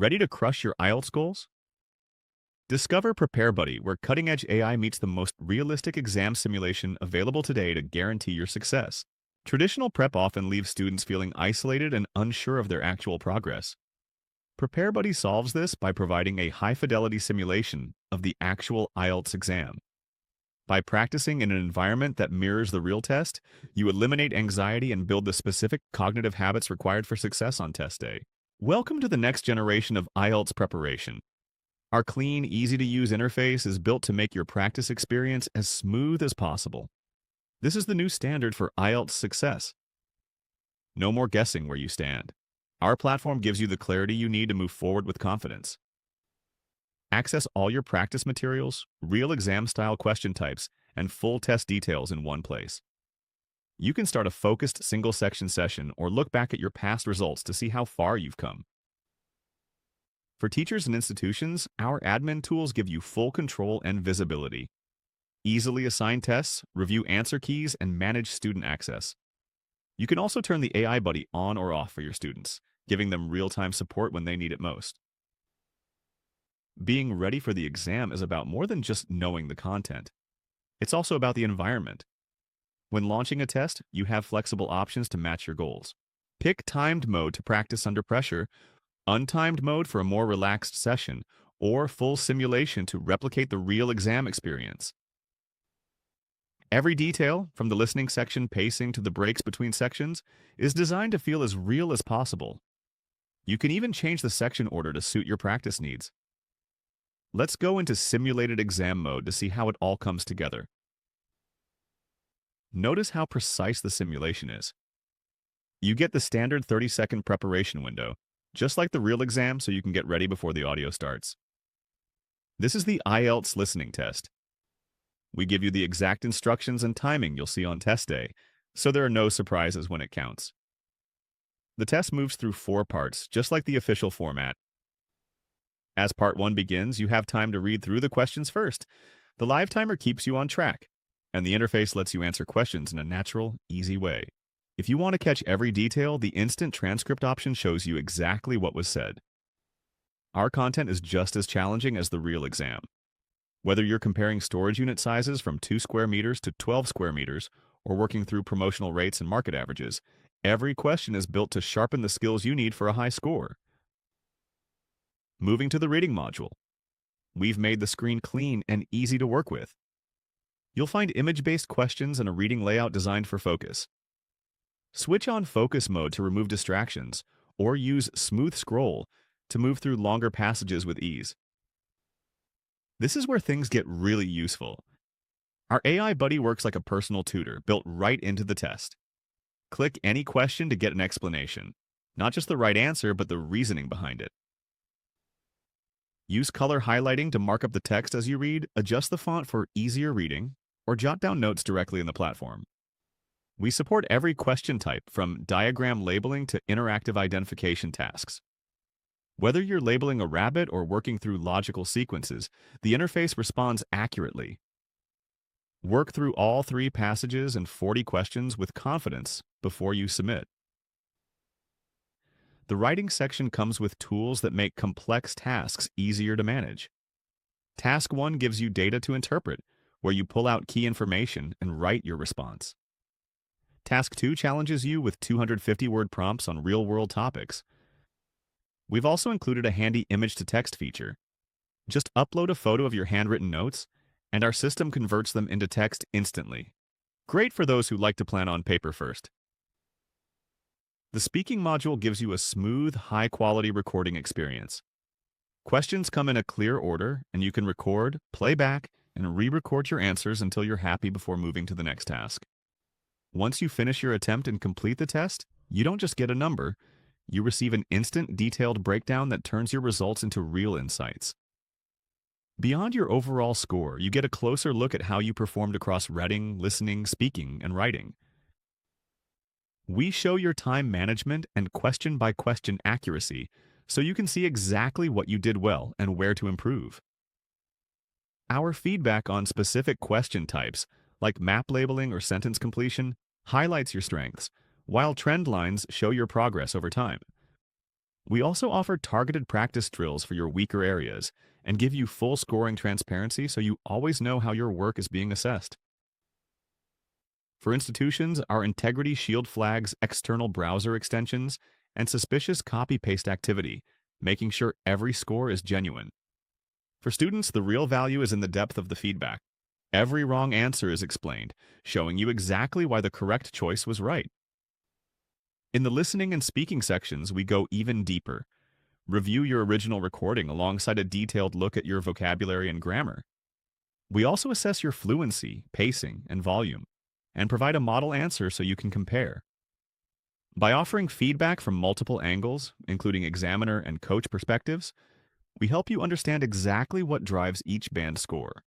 Ready to crush your IELTS goals? Discover PrepareBuddy, where cutting-edge AI meets the most realistic exam simulation available today to guarantee your success. Traditional prep often leaves students feeling isolated and unsure of their actual progress. PrepareBuddy solves this by providing a high-fidelity simulation of the actual IELTS exam. By practicing in an environment that mirrors the real test, you eliminate anxiety and build the specific cognitive habits required for success on test day. Welcome to the next generation of IELTS preparation. Our clean, easy-to-use interface is built to make your practice experience as smooth as possible. This is the new standard for IELTS success. No more guessing where you stand. Our platform gives you the clarity you need to move forward with confidence. Access all your practice materials, real exam-style question types, and full test details in one place. You can start a focused single-section session or look back at your past results to see how far you've come. For teachers and institutions, our admin tools give you full control and visibility. Easily assign tests, review answer keys, and manage student access. You can also turn the AI buddy on or off for your students, giving them real-time support when they need it most. Being ready for the exam is about more than just knowing the content. It's also about the environment. When launching a test, you have flexible options to match your goals. Pick timed mode to practice under pressure, untimed mode for a more relaxed session, or full simulation to replicate the real exam experience. Every detail, from the listening section pacing to the breaks between sections, is designed to feel as real as possible. You can even change the section order to suit your practice needs. Let's go into simulated exam mode to see how it all comes together. Notice how precise the simulation is. You get the standard 30-second preparation window, just like the real exam, so you can get ready before the audio starts. This is the IELTS listening test. We give you the exact instructions and timing you'll see on test day, so there are no surprises when it counts. The test moves through 4 parts, just like the official format. As part 1 begins, you have time to read through the questions first. The live timer keeps you on track, and the interface lets you answer questions in a natural, easy way. If you want to catch every detail, the instant transcript option shows you exactly what was said. Our content is just as challenging as the real exam. Whether you're comparing storage unit sizes from 2 square meters to 12 square meters, or working through promotional rates and market averages, every question is built to sharpen the skills you need for a high score. Moving to the reading module. We've made the screen clean and easy to work with. You'll find image-based questions and a reading layout designed for focus. Switch on focus mode to remove distractions, or use smooth scroll to move through longer passages with ease. This is where things get really useful. Our AI buddy works like a personal tutor built right into the test. Click any question to get an explanation, not just the right answer, but the reasoning behind it. Use color highlighting to mark up the text as you read, adjust the font for easier reading, or jot down notes directly in the platform. We support every question type, from diagram labeling to interactive identification tasks. Whether you're labeling a rabbit or working through logical sequences, the interface responds accurately. Work through all 3 passages and 40 questions with confidence before you submit. The writing section comes with tools that make complex tasks easier to manage. Task 1 gives you data to interpret, where you pull out key information and write your response. Task 2 challenges you with 250-word prompts on real-world topics. We've also included a handy image-to-text feature. Just upload a photo of your handwritten notes, and our system converts them into text instantly. Great for those who like to plan on paper first. The speaking module gives you a smooth, high-quality recording experience. Questions come in a clear order, and you can record, play back, and re-record your answers until you're happy before moving to the next task. Once you finish your attempt and complete the test, you don't just get a number, you receive an instant, detailed breakdown that turns your results into real insights. Beyond your overall score, you get a closer look at how you performed across reading, listening, speaking, and writing. We show your time management and question-by-question accuracy, so you can see exactly what you did well and where to improve. Our feedback on specific question types, like map labeling or sentence completion, highlights your strengths, while trend lines show your progress over time. We also offer targeted practice drills for your weaker areas and give you full scoring transparency so you always know how your work is being assessed. For institutions, our Integrity Shield flags external browser extensions and suspicious copy-paste activity, making sure every score is genuine. For students, the real value is in the depth of the feedback. Every wrong answer is explained, showing you exactly why the correct choice was right. In the listening and speaking sections, we go even deeper. Review your original recording alongside a detailed look at your vocabulary and grammar. We also assess your fluency, pacing, and volume, and provide a model answer so you can compare. By offering feedback from multiple angles, including examiner and coach perspectives, we help you understand exactly what drives each band score.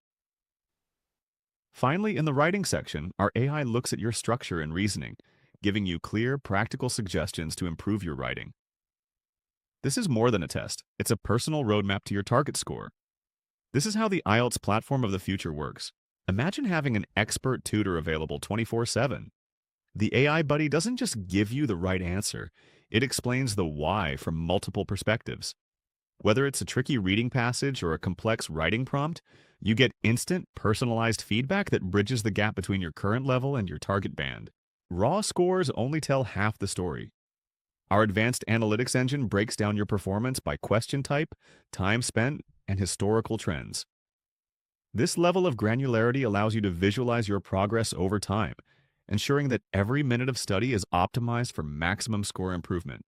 Finally, in the writing section, our AI looks at your structure and reasoning, giving you clear, practical suggestions to improve your writing. This is more than a test. It's a personal roadmap to your target score. This is how the IELTS platform of the future works. Imagine having an expert tutor available 24/7. The AI buddy doesn't just give you the right answer, it explains the why from multiple perspectives. Whether it's a tricky reading passage or a complex writing prompt, you get instant, personalized feedback that bridges the gap between your current level and your target band. Raw scores only tell half the story. Our advanced analytics engine breaks down your performance by question type, time spent, and historical trends. This level of granularity allows you to visualize your progress over time, ensuring that every minute of study is optimized for maximum score improvement.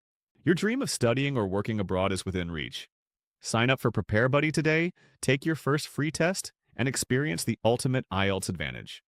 Your dream of studying or working abroad is within reach. Sign up for PrepareBuddy today, take your first free test, and experience the ultimate IELTS advantage.